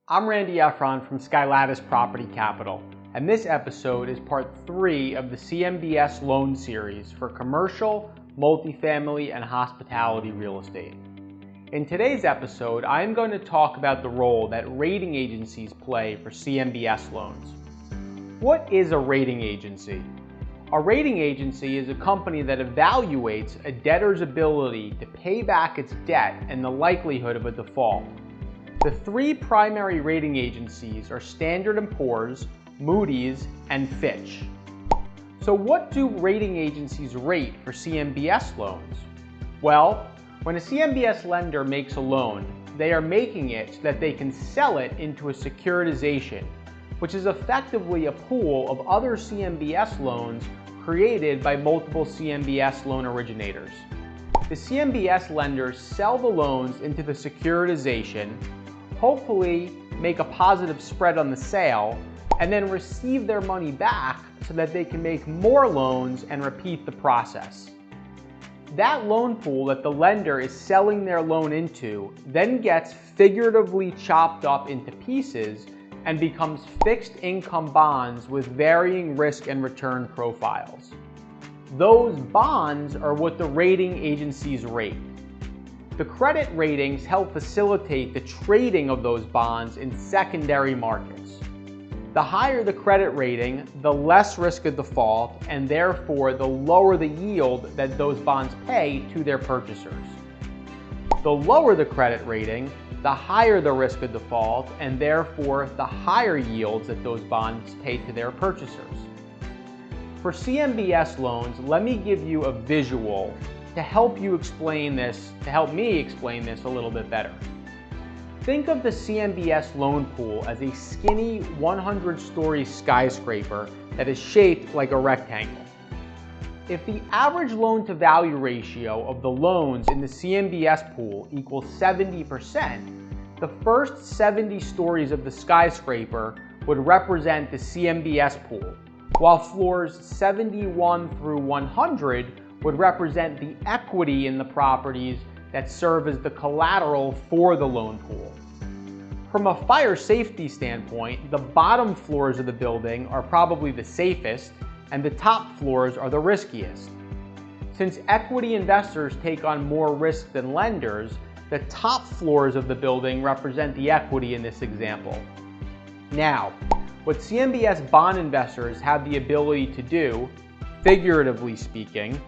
I'm Randy Efron from Skyscraper Property Capital, and this episode is part 3 of the CMBS Loan series for commercial, multifamily, and hospitality real estate. In today's episode, I am going to talk about the role that rating agencies play for CMBS loans. What is a rating agency? A rating agency is a company that evaluates a debtor's ability to pay back its debt and the likelihood of a default. The 3 primary rating agencies are Standard & Poor's, Moody's, and Fitch. So what do rating agencies rate for CMBS loans? Well, when a CMBS lender makes a loan, they are making it so that they can sell it into a securitization, which is effectively a pool of other CMBS loans created by multiple CMBS loan originators. The CMBS lenders sell the loans into the securitization, hopefully make a positive spread on the sale, and then receive their money back so that they can make more loans and repeat the process. That loan pool that the lender is selling their loan into then gets figuratively chopped up into pieces and becomes fixed income bonds with varying risk and return profiles. Those bonds are what the rating agencies rate. The credit ratings help facilitate the trading of those bonds in secondary markets. The higher the credit rating, the less risk of default, and therefore the lower the yield that those bonds pay to their purchasers. The lower the credit rating, the higher the risk of default, and therefore the higher yields that those bonds pay to their purchasers. For CMBS loans, let me give you a visual to help me explain this a little bit better. Think of the CMBS loan pool as a skinny 100-story skyscraper that is shaped like a rectangle. If the average loan-to-value ratio of the loans in the CMBS pool equals 70%, the first 70 stories of the skyscraper would represent the CMBS pool, while floors 71 through 100 would represent the equity in the properties that serve as the collateral for the loan pool. From a fire safety standpoint, the bottom floors of the building are probably the safest, and the top floors are the riskiest. Since equity investors take on more risk than lenders, the top floors of the building represent the equity in this example. Now, what CMBS bond investors have the ability to do, figuratively speaking,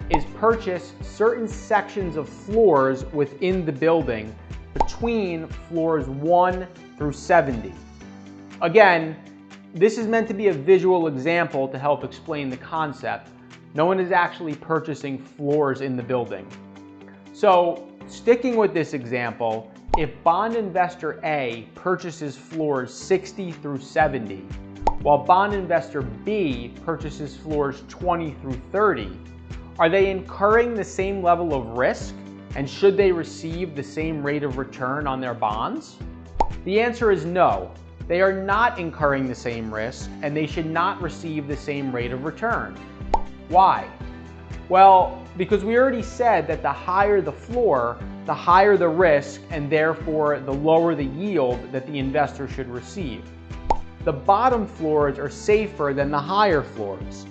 is purchase certain sections of floors within the building between floors 1 through 70. Again, this is meant to be a visual example to help explain the concept. No one is actually purchasing floors in the building. So, sticking with this example, if bond investor A purchases floors 60 through 70, while bond investor B purchases floors 20 through 30, are they incurring the same level of risk, and should they receive the same rate of return on their bonds? The answer is no. They are not incurring the same risk, and they should not receive the same rate of return. Why? Well, because we already said that the higher the floor, the higher the risk, and therefore the lower the yield that the investor should receive. The bottom floors are safer than the higher floors.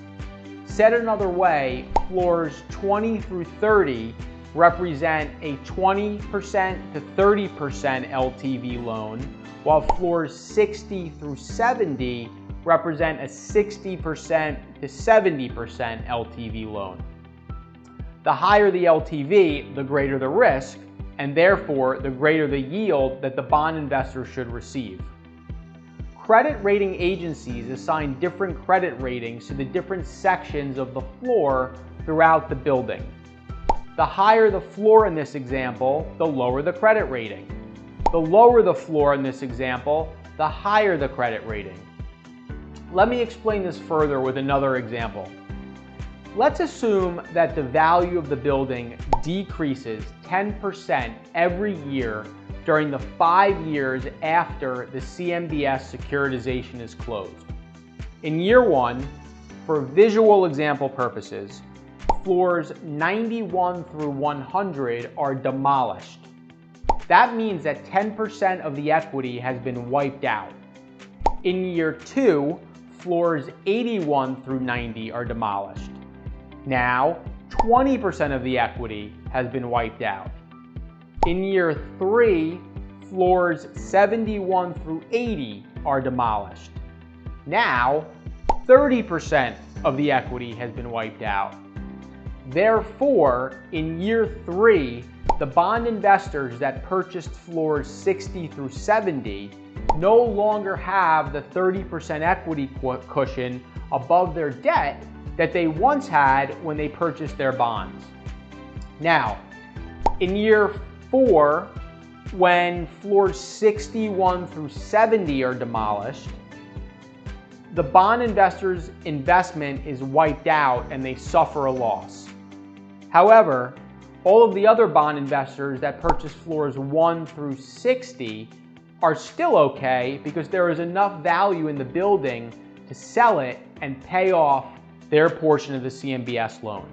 Said another way, floors 20 through 30 represent a 20% to 30% LTV loan, while floors 60 through 70 represent a 60% to 70% LTV loan. The higher the LTV, the greater the risk, and therefore the greater the yield that the bond investor should receive. Credit rating agencies assign different credit ratings to the different sections of the floor throughout the building. The higher the floor in this example, the lower the credit rating. The lower the floor in this example, the higher the credit rating. Let me explain this further with another example. Let's assume that the value of the building decreases 10% every year during the 5 years after the CMBS securitization is closed. In year 1, for visual example purposes, floors 91 through 100 are demolished. that means that 10% of the equity has been wiped out. In year 2, floors 81 through 90 are demolished. Now, 20% of the equity has been wiped out. In year 3, floors 71 through 80 are demolished. Now, 30% of the equity has been wiped out. Therefore, in year 3, the bond investors that purchased floors 60 through 70 no longer have the 30% equity cushion above their debt that they once had when they purchased their bonds. Now, in year 4, when floors 61 through 70 are demolished, the bond investors' investment is wiped out and they suffer a loss. However, all of the other bond investors that purchase floors 1 through 60 are still okay because there is enough value in the building to sell it and pay off their portion of the CMBS loan.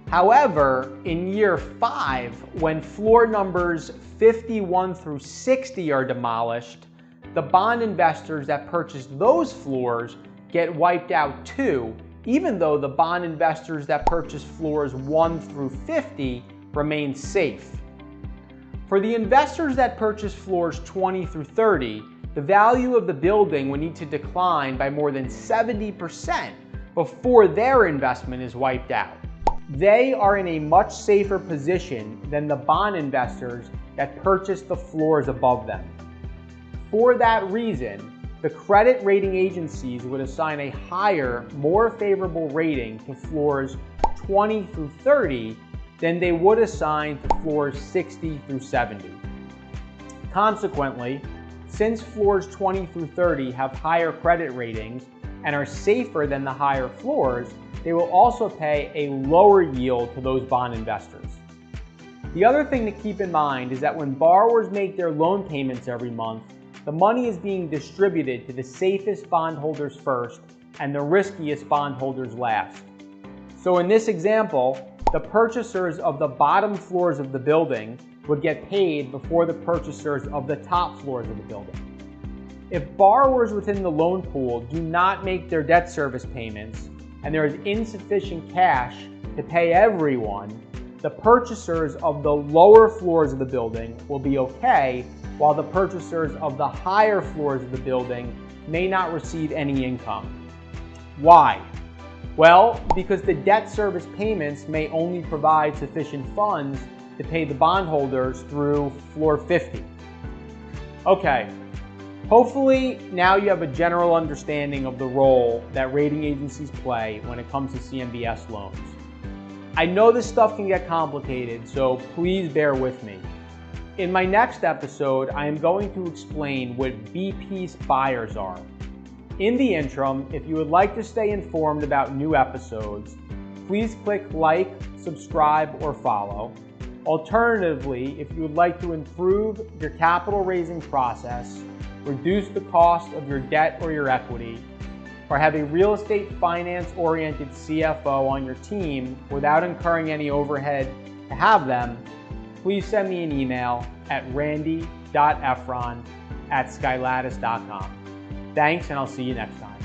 However, in year 5, when floor numbers 51 through 60 are demolished, the bond investors that purchased those floors get wiped out too, even though the bond investors that purchased floors 1 through 50 remain safe. For the investors that purchased floors 20 through 30, the value of the building would need to decline by more than 70% before their investment is wiped out. They are in a much safer position than the bond investors that purchased the floors above them. For that reason, the credit rating agencies would assign a higher, more favorable rating to floors 20 through 30 than they would assign to floors 60 through 70. Consequently, since floors 20 through 30 have higher credit ratings and are safer than the higher floors, they will also pay a lower yield to those bond investors. The other thing to keep in mind is that when borrowers make their loan payments every month, the money is being distributed to the safest bondholders first and the riskiest bondholders last. So in this example, the purchasers of the bottom floors of the building would get paid before the purchasers of the top floors of the building. If borrowers within the loan pool do not make their debt service payments and there is insufficient cash to pay everyone, the purchasers of the lower floors of the building will be okay, while the purchasers of the higher floors of the building may not receive any income. Why? Well, because the debt service payments may only provide sufficient funds to pay the bondholders through floor 50. Okay, hopefully now you have a general understanding of the role that rating agencies play when it comes to CMBS loans. I know this stuff can get complicated, so please bear with me. In my next episode, I am going to explain what B-piece buyers are. In the interim, if you would like to stay informed about new episodes, please click like, subscribe, or follow. Alternatively, if you would like to improve your capital raising process, reduce the cost of your debt or your equity, or have a real estate finance-oriented CFO on your team without incurring any overhead to have them, please send me an email at randy.efron@skylattice.com. Thanks, and I'll see you next time.